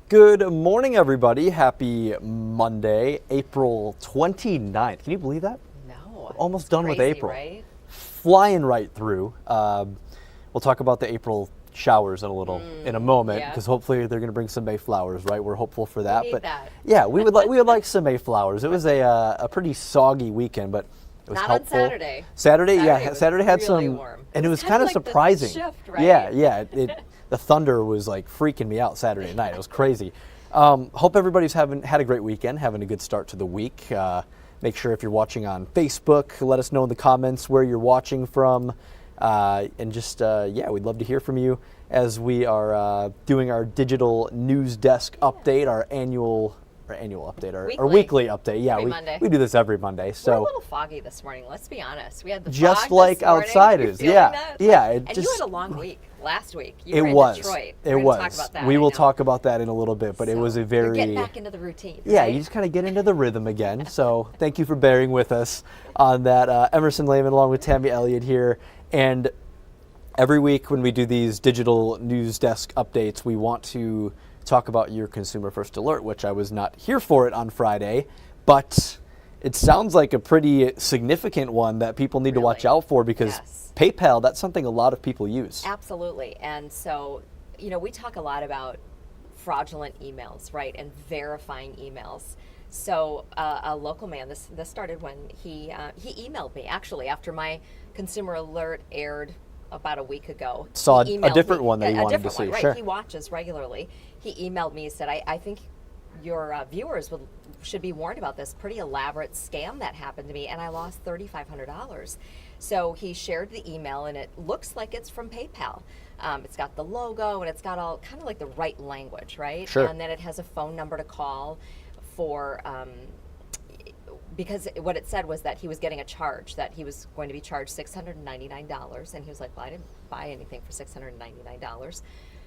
Good morning, everybody. Happy Monday, April 29th. Can you believe that? No. Almost done crazy, with April. Right? Flying right through. We'll talk about the April showers in a moment, yeah. because hopefully they're going to bring some May flowers, right? We're hopeful for that. We need that. Yeah, we would like some May flowers. It was a pretty soggy weekend, but it was Not helpful. on Saturday. Saturday was Saturday had really some, warm. and it was kinda kind of like the surprising. shift, right? Yeah. The thunder was like freaking me out Saturday night. It was crazy. Hope everybody's had a great weekend, having a good start to the week. Make sure if you're watching on Facebook, let us know in the comments where you're watching from. And just, we'd love to hear from you as we are doing our digital news desk update, our annual update, our weekly update. Yeah, we do this every Monday. So we're a little foggy this morning, let's be honest. We had the just fog like this morning. outside You're is. feeling Yeah. that? Yeah. And you had a long week last week. You It were in was. Detroit. It We're was. gonna talk about that, We I will know. talk about that in a little bit, but it was a very You're getting back into the routine. Yeah, right? you just kind of get into the rhythm again. So thank you for bearing with us on that. Emerson, Lehmann, along with Tammy, Elliott here. And every week when we do these digital news desk updates, we want to talk about your Consumer First Alert, which I was not here for it on Friday, but it sounds like a pretty significant one that people need to watch out for, because Yes. PayPal, that's something a lot of people use. Absolutely. And so, we talk a lot about fraudulent emails, right, and verifying emails. So a local man, this started when he emailed me, actually, after my Consumer Alert aired about a week ago. Saw He a emailed different me- one that he a wanted to different see, one, right. sure. He watches regularly. He emailed me, he said, I think your viewers should be warned about this pretty elaborate scam that happened to me, and I lost $3,500. So he shared the email, and it looks like it's from PayPal. It's got the logo, and it's got all kind of like the right language, right? Sure. And then it has a phone number to call for, because what it said was that he was getting a charge, that he was going to be charged $699, and he was like, well, I didn't buy anything for $699.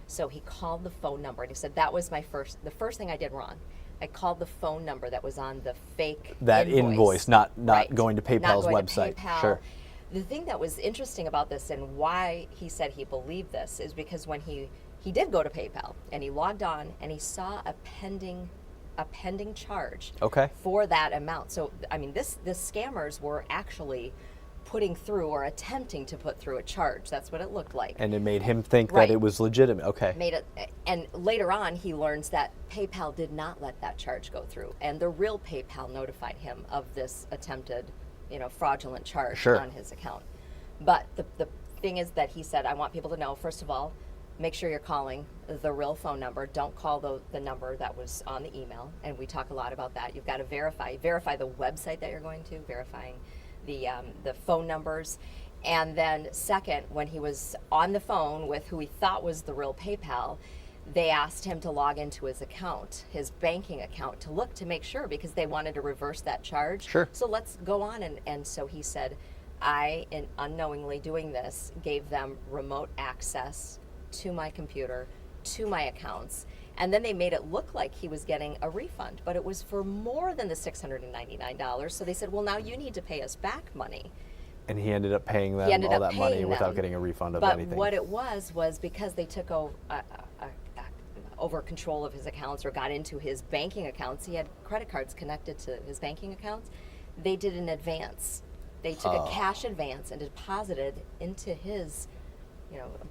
So he called the phone number, and he said, that was the first thing I did wrong. I called the phone number that was on the fake invoice, not Right. going to PayPal's Not going website. To PayPal. Sure. The thing that was interesting about this, and why he said he believed this, is because when he did go to PayPal and he logged on and he saw a pending charge Okay. for that amount. So I mean, this scammers were actually putting through or attempting to put through a charge. That's what it looked like. And it made him think Right. that it was legitimate. Okay. And later on, he learns that PayPal did not let that charge go through, and the real PayPal notified him of this attempted, fraudulent charge Sure. on his account. But the thing is that he said, I want people to know, first of all, make sure you're calling the real phone number. Don't call the number that was on the email. And we talk a lot about that. You've got to verify the website that you're going to, verifying the phone numbers. And then second, when he was on the phone with who he thought was the real PayPal, they asked him to log into his account, his banking account, to look to make sure, because they wanted to reverse that charge. Sure. So let's go on. And so he said, I, in unknowingly doing this, gave them remote access to my computer, to my accounts. And then they made it look like he was getting a refund, but it was for more than the $699. So they said, well, now you need to pay us back money. And he ended up paying them ended all up that money paying without them. getting a refund of But anything. what it was because they took over control of his accounts, or got into his banking accounts. He had credit cards connected to his banking accounts. They did an advance. They took a cash advance and deposited into his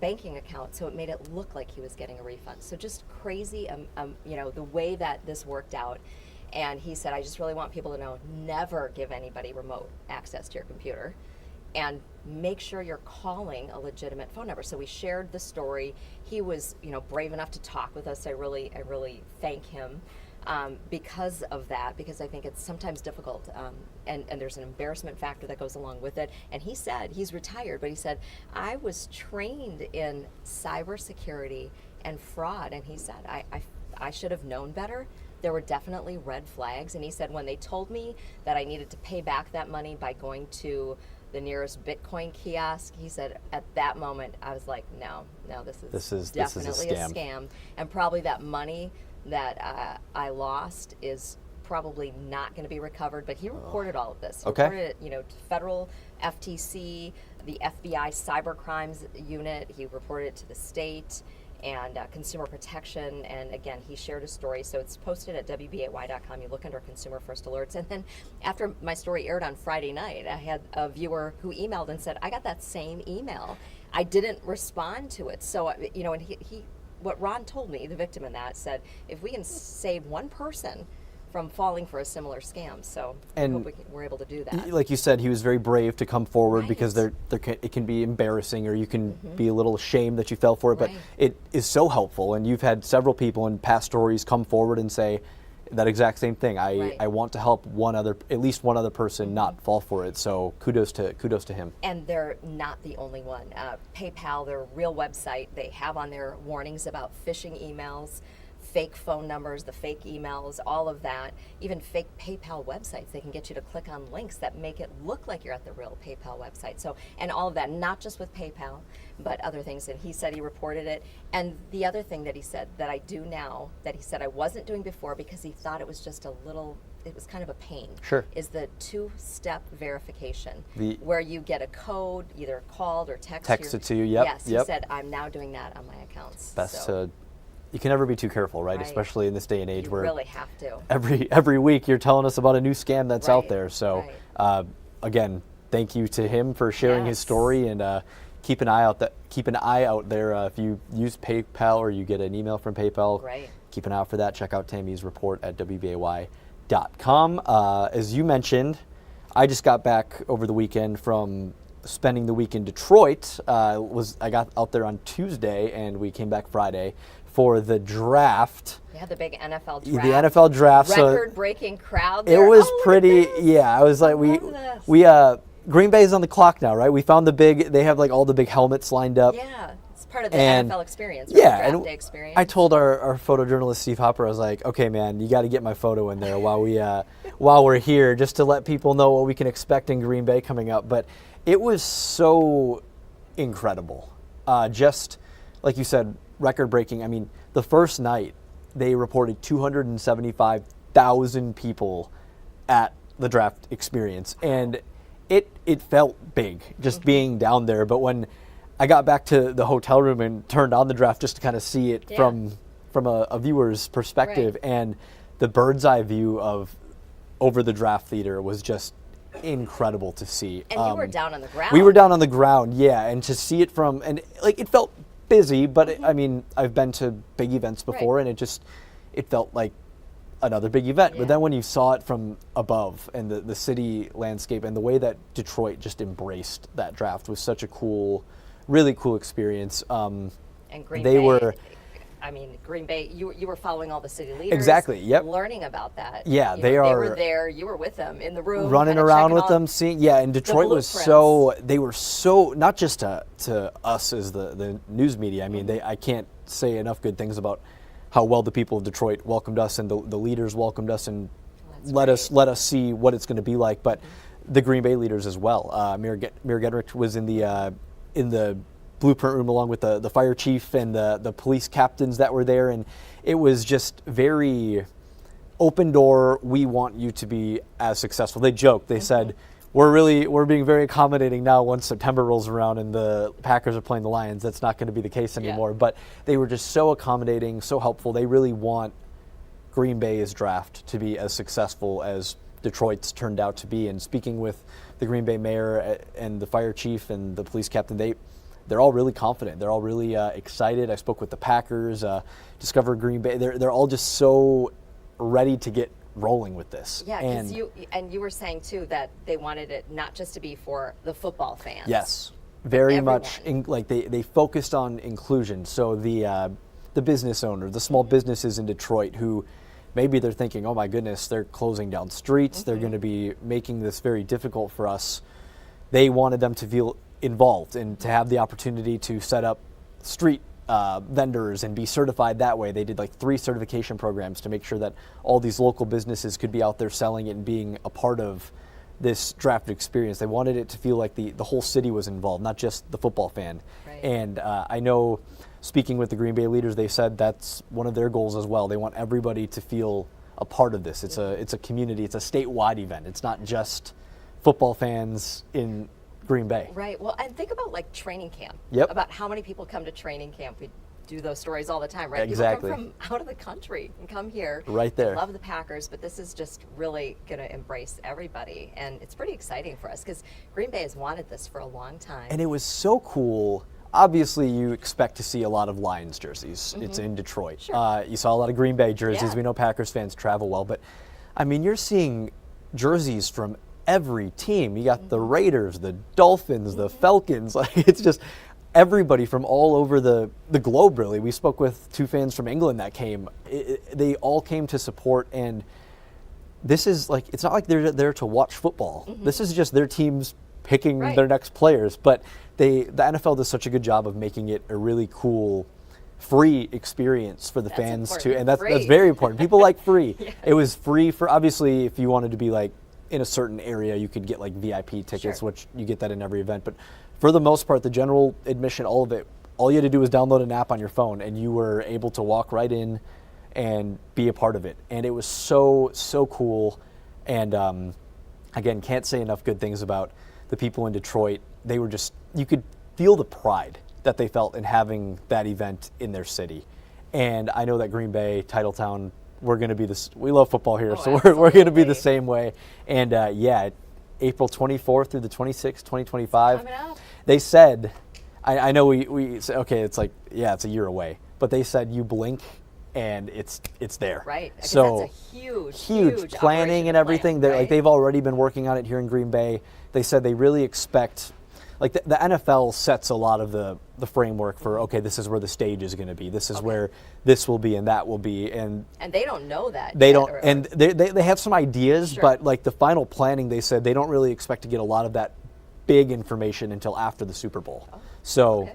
banking account, so it made it look like he was getting a refund. So just crazy, the way that this worked out. And he said, I just really want people to know, never give anybody remote access to your computer, and make sure you're calling a legitimate phone number. So we shared the story. He was, brave enough to talk with us. I really thank him because of that, because I think it's sometimes difficult, and there's an embarrassment factor that goes along with it. And he said, he's retired, but he said, I was trained in cybersecurity and fraud, and he said, I should have known better. There were definitely red flags, and he said, when they told me that I needed to pay back that money by going to the nearest Bitcoin kiosk, he said, at that moment I was like, no, this is definitely a scam. And probably that money that I lost is probably not going to be recovered. But he reported all of this. He Okay. reported it, to federal FTC, the FBI cyber crimes unit. He reported it to the state, and consumer protection. And again, he shared a story, so it's posted at WBAY.com. You look under Consumer First Alerts. And then after my story aired on Friday night, I had a viewer who emailed and said, I got that same email. I didn't respond to it. So, you know, and he what Ron told me, the victim in that, said, if we can save one person from falling for a similar scam. So and I hope we're able to do that. Like you said, he was very brave to come forward, Right. because it can be embarrassing, or you can be a little ashamed that you fell for it, Right. but it is so helpful. And you've had several people in past stories come forward and say that exact same thing. Right. I want to help at least one other person not fall for it. So kudos to him. And they're not the only one. PayPal, their real website, they have on their warnings about phishing emails, fake phone numbers, the fake emails, all of that, even fake PayPal websites. They can get you to click on links that make it look like you're at the real PayPal website. So, and all of that, not just with PayPal, but other things. And he said he reported it. And the other thing that he said that I do now, that he said I wasn't doing before because he thought it was just it was kind of a pain. Sure. Is the two-step verification, The- where you get a code, either called or texted. Texted to you, yep, Yes, yep. he said, I'm now doing that on my accounts. You can never be too careful, right? Right. Especially in this day and age You where really have to. every week you're telling us about a new scam that's out Right, there. So right. again, thank you to him for sharing his Yes. story, and keep an eye out there if you use PayPal or you get an email from PayPal. Right. Keep an eye out for that. Check out Tammy's report at WBAY.com. As you mentioned, I just got back over the weekend from spending the week in Detroit. I got out there on Tuesday, and we came back Friday for the draft. Yeah, the big NFL draft. The NFL draft. Record-breaking crowd It there. was Oh, look at pretty. this. Yeah, I was like, love this. we Green Bay's on the clock now, right? We found they have like all the big helmets lined up. Yeah, it's part of the And- NFL experience. Right? Yeah, Draft and day experience. I told our photojournalist Steve Hopper, I was like, okay, man, you got to get my photo in there while we're here, just to let people know what we can expect in Green Bay coming up. But it was so incredible, just like you said, record-breaking. I mean, the first night they reported 275,000 people at the draft experience, and it felt big just being down there. But when I got back to the hotel room and turned on the draft just to kind of see it from a viewer's perspective, Right. and the bird's eye view of over the draft theater was just incredible to see. And you were down on the ground. We were down on the ground, yeah, and to see it and like it felt busy, but I mean, I've been to big events before, Right. and it felt like another big event. Yeah. But then when you saw it from above, and the city landscape and the way that Detroit just embraced that draft was such a really cool experience. And Green they Bay, were. I mean, Green Bay, you were following all the city leaders. Exactly, yep. Learning about that. Yeah, You they know, They are were there, you were with them in the room. running kinda around checking with all them, seeing, and Detroit was they were so, not just to us as the news media, I mean, I can't say enough good things about how well the people of Detroit welcomed us, and the leaders welcomed us, and let us see what it's going to be like, but the Green Bay leaders as well. Mayor Gedrich was in the blueprint room along with the fire chief and the police captains that were there, and it was just very open door. We want you to be as successful. They joked. They said, we're being very accommodating now once September rolls around and the Packers are playing the Lions. That's not going to be the case anymore. Yeah. But they were just so accommodating, so helpful. They really want Green Bay's draft to be as successful as Detroit's turned out to be. And speaking with the Green Bay mayor and the fire chief and the police captain, they're all really confident. They're all really excited. I spoke with the Packers, Discover Green Bay. They're all just so ready to get rolling with this. Yeah, because you were saying too that they wanted it not just to be for the football fans. Yes, very everyone. much. Like they focused on inclusion. So the business owner, the small businesses in Detroit who maybe they're thinking, oh my goodness, they're closing down streets. They're going to be making this very difficult for us. They wanted them to feel involved and to have the opportunity to set up street vendors and be certified that way. They did like 3 certification programs to make sure that all these local businesses could be out there selling it and being a part of this draft experience. They wanted it to feel like the whole city was involved, not just the football fan. Right. And I know, speaking with the Green Bay leaders, they said that's one of their goals as well. They want everybody to feel a part of this. It's a community. It's a statewide event. It's not just football fans in Green Bay. Right. Well, and think about like training camp. Yep. About how many people come to training camp. We do those stories all the time, right? Exactly. People come from out of the country and come here. Right there. Love the Packers, but this is just really going to embrace everybody. And it's pretty exciting for us because Green Bay has wanted this for a long time. And it was so cool. Obviously, you expect to see a lot of Lions jerseys. It's in Detroit. Sure. You saw a lot of Green Bay jerseys. Yeah. We know Packers fans travel well. But, I mean, you're seeing jerseys from every team. You got the Raiders, the Dolphins, the Falcons. Like, it's just everybody from all over the globe, really. We spoke with 2 fans from England that came. They all came to support, and this is like, it's not like they're there to watch football. This is just their teams picking their next players. But the NFL does such a good job of making it a really cool, free experience for the fans too, and that's very important. People like free. Yes. It was free for, obviously, if you wanted to be like in a certain area, you could get like VIP tickets, which you get that in every event. But for the most part, the general admission, all of it, all you had to do was download an app on your phone, and you were able to walk right in and be a part of it. And it was so cool. And again, can't say enough good things about the people in Detroit. They were just, you could feel the pride that they felt in having that event in their city. And I know that Green Bay, Titletown, we're going to be this. We love football here, so we're going to be the same way. And April 24th through the 26th, 2025. Coming up. They said, I know we said, okay, it's like, yeah, it's a year away, but they said you blink and it's there. Right. So that's a huge planning and everything. Plan, right? Like they've already been working on it here in Green Bay. They said they really expect, like the NFL sets a lot of the framework for, okay, this is where the stage is going to be. This is where this will be and that will be. And they don't know that. They yet, don't, and they have some ideas, Sure. but like the final planning, they said they don't really expect to get a lot of that big information until after the Super Bowl. So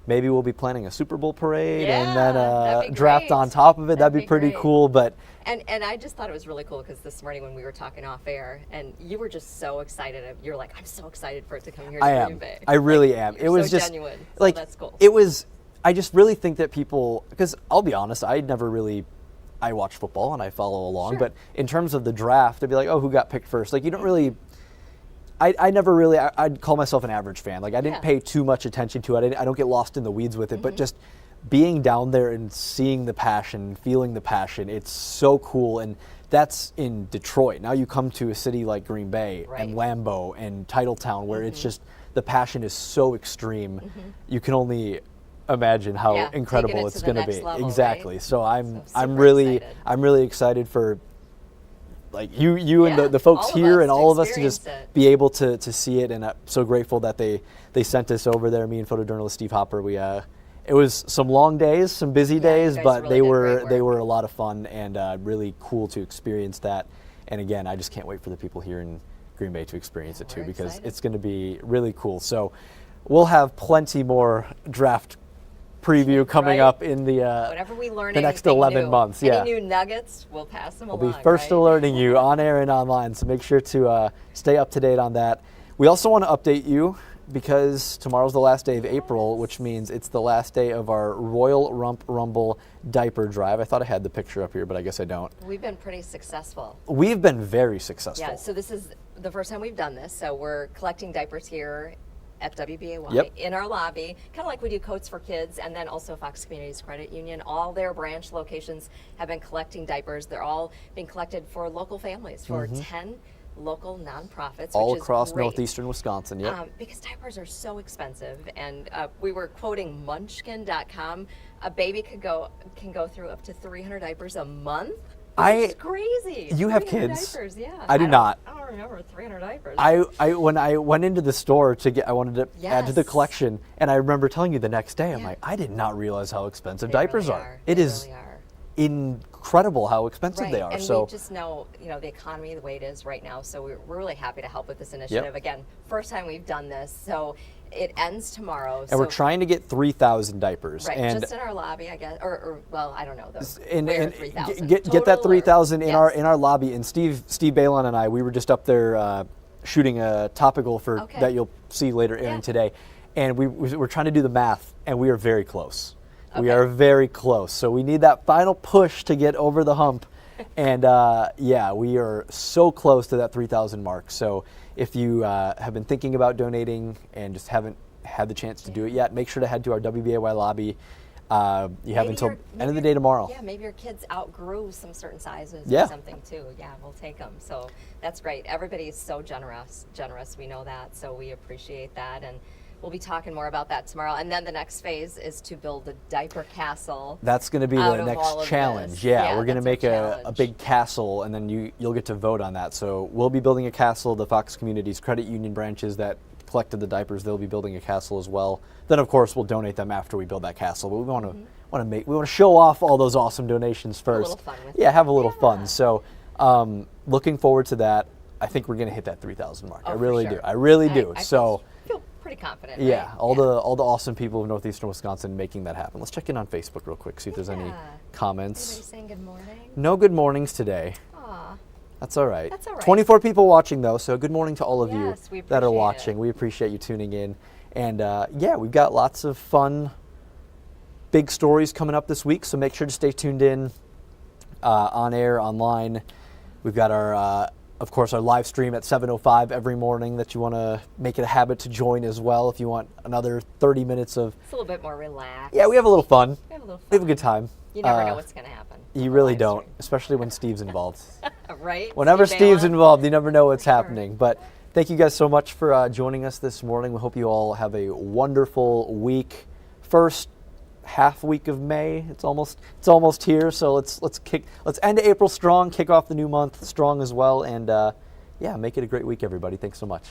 maybe we'll be planning a Super Bowl parade and then a draft on top of it. That'd be pretty cool. But And I just thought it was really cool because this morning when we were talking off air, and you were just so excited. You're like, I'm so excited for it to come here to Green Bay. I really am. It was so just genuine. Like, so that's cool. It was. I just really think that people, because I'll be honest, I watch football and I follow along, but in terms of the draft, I'd be like, oh, who got picked first? Like, you don't really. I never really. I'd call myself an average fan. Like, I didn't pay too much attention to it. I don't get lost in the weeds with it, but just being down there and seeing the passion, feeling the passion, it's so cool. And that's in Detroit. Now you come to a city like Green Bay and Lambeau and Titletown, where it's just the passion is so extreme. You can only imagine how incredible it's going to be. Level, exactly. Right? So I'm really excited for like you and the folks here and all of us to just be able to see it. And I'm so grateful that they sent us over there. Me and photojournalist Steve Hopper. It was some long days, some busy days, but they were a lot of fun and really cool to experience that. And again, I just can't wait for the people here in Green Bay to experience it too, because it's going to be really cool. So we'll have plenty more draft preview coming up in the whatever we learn the next 11 months. Any new nuggets, we'll pass them along. We'll be first to learning you on air and online, so make sure to stay up to date on that. We also want to update you because tomorrow's the last day of April, which means it's the last day of our Royal Rump Rumble diaper drive. I thought I had the picture up here, but I guess I don't. We've been pretty successful. We've been very successful. Yeah, so this is the first time we've done this. So we're collecting diapers here at WBAY in our lobby, kind of like we do coats for kids, and then also Fox Communities Credit Union. All their branch locations have been collecting diapers. They're all being collected for local families, for 10 local nonprofits, all which is across great. northeastern Wisconsin. Because diapers are so expensive, and we were quoting Munchkin.com. A baby can go through up to 300 diapers a month. It's crazy. You have kids? Diapers, yeah. I do not. I don't remember 300 diapers. When I went into the store I wanted to add to the collection, and I remember telling you the next day, I'm like, I did not realize how expensive diapers are. It is incredible how expensive they are. And so we just know, the economy the way it is right now. So we're really happy to help with this initiative. Again, first time we've done this. So it ends tomorrow. And we're trying to get 3,000 diapers. Right, and just in our lobby, I guess, or well, I don't know. And 3,000. Get that 3,000 in our lobby. And Steve Balon and I, we were just up there shooting a topical for that you'll see later airing today. And we're trying to do the math, and we are very close. We are very close. So we need that final push to get over the hump. And we are so close to that 3,000 mark. So if you have been thinking about donating and just haven't had the chance to do it yet, make sure to head to our WBAY lobby. You have Maybe until your- end of the maybe day tomorrow. Yeah, maybe your kids outgrew some certain sizes Yeah. or something too. Yeah, we'll take them. So that's great. Everybody is so generous. We know that, so we appreciate that, and we'll be talking more about that tomorrow. And then the next phase is to build a diaper castle. That's going to be out the of next all of challenge. this. Yeah, we're going to that's make a challenge. big castle, and then you'll get to vote on that. So we'll be building a castle. The Fox Communities Credit Union branches that collected the diapers, they'll be building a castle as well. Then of course we'll donate them after we build that castle. But we want to show off all those awesome donations first. little fun with yeah, it. have a little Yeah. fun. So looking forward to that. I think we're going to hit that 3,000 mark. Oh, I for really sure. do. I really do. I So. feel pretty confident. Yeah, right? all the awesome people of northeastern Wisconsin making that happen. Let's check in on Facebook real quick, see if there's any Yeah. comments. Anybody saying good morning? No good mornings today. Aw. That's all right. That's all right. 24 people watching though, so good morning to all of you Yes, we that are appreciate watching. it. We appreciate you tuning in. And yeah, we've got lots of fun, big stories coming up this week, so make sure to stay tuned in on air, online. We've got our, of course, our live stream at 7:05 every morning that you want to make it a habit to join as well if you want another 30 minutes of. It's a little bit more relaxed. Yeah, we have a little fun. We have a little We have a fun. good time. You never know what's going to happen. You on the really live don't, stream. especially when Steve's involved. Right? Whenever Steve Steve's Allen? involved, you never know what's For sure. happening. But thank you guys so much for joining us this morning. We hope you all have a wonderful week. First half week of May. It's almost here. So let's end April strong, kick off the new month strong as well, and yeah, make it a great week, everybody. Thanks so much.